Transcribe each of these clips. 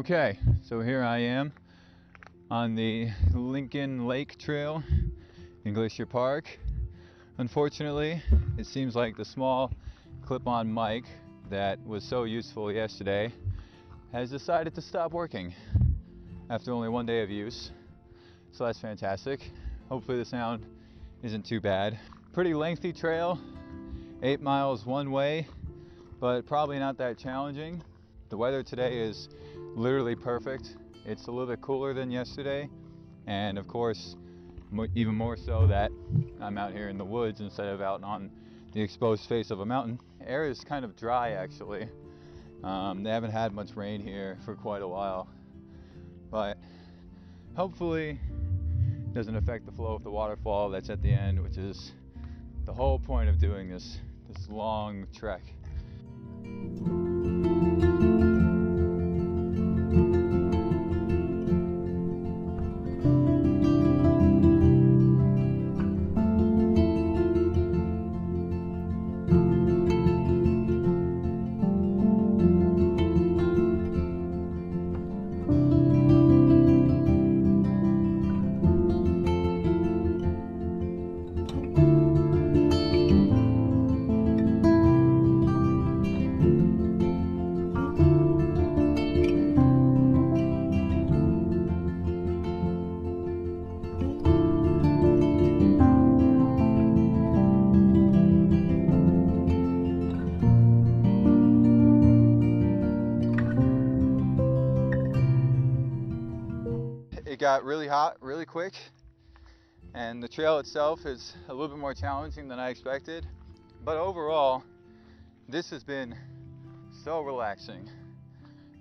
Okay, so here I am on the Lincoln Lake Trail in Glacier Park. Unfortunately, it seems like the small clip-on mic that was so useful yesterday has decided to stop working after only one day of use. So that's fantastic. Hopefully the sound isn't too bad. Pretty lengthy trail, 8 miles one way, but probably not that challenging. The weather today is literally perfect. It's a little bit cooler than yesterday, and of course even more so that I'm out here in the woods instead of out on the exposed face of a mountain. Air is kind of dry actually. They haven't had much rain here for quite a while, but hopefully it doesn't affect the flow of the waterfall that's at the end, which is the whole point of doing this long trek. It got really hot really quick, and the trail itself is a little bit more challenging than I expected, but overall this has been so relaxing.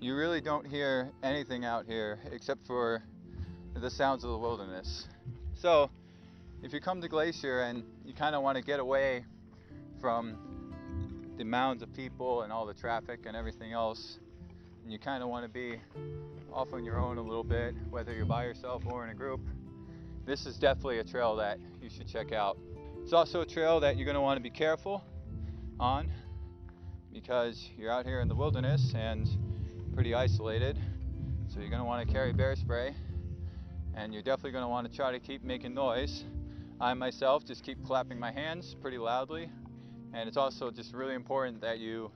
You really don't hear anything out here except for the sounds of the wilderness. So if you come to Glacier and you kind of want to get away from the mounds of people and all the traffic and everything else, and you kind of want to be off on your own a little bit, whether you're by yourself or in a group, this is definitely a trail that you should check out. It's also a trail that you're going to want to be careful on because you're out here in the wilderness and pretty isolated, so you're going to want to carry bear spray, and you're definitely going to want to try to keep making noise. I myself just keep clapping my hands pretty loudly, and it's also just really important that you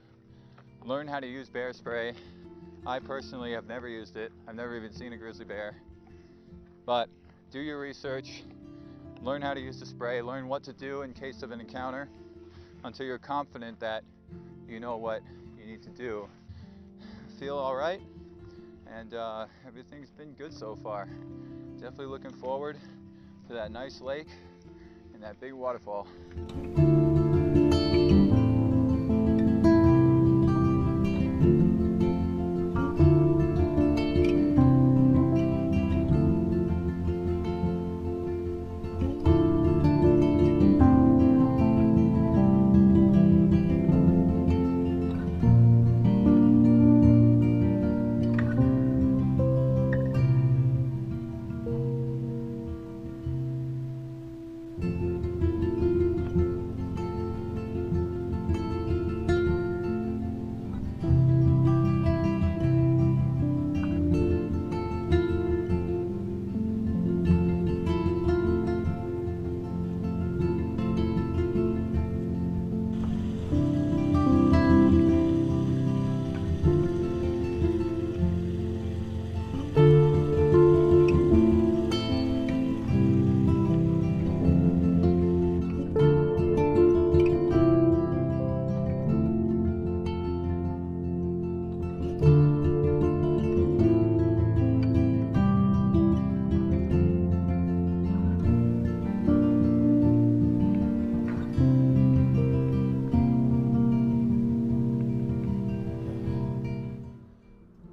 learn how to use bear spray. I personally have never used it. I've never even seen a grizzly bear. But do your research, learn how to use the spray, learn what to do in case of an encounter until you're confident that you know what you need to do. Feel all right, and everything's been good so far. Definitely looking forward to that nice lake and that big waterfall.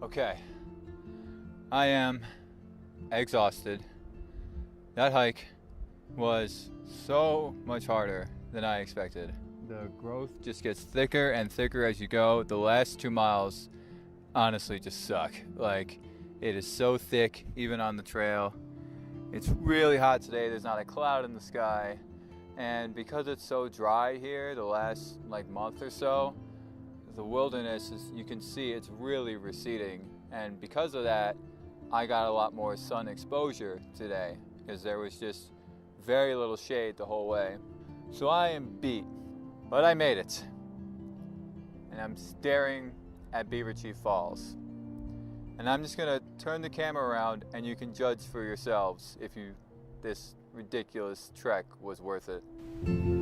Okay, I am exhausted. That hike was so much harder than I expected. The growth just gets thicker and thicker as you go. The last 2 miles honestly just suck. Like, it is so thick even on the trail. It's really hot today. There's not a cloud in the sky. And because it's so dry here the last month or so, the wilderness is, you can see it's really receding, and because of that, I got a lot more sun exposure today because there was just very little shade the whole way. So I am beat, but I made it. And I'm staring at Beaver Chief Falls. And I'm just gonna turn the camera around and you can judge for yourselves if this ridiculous trek was worth it.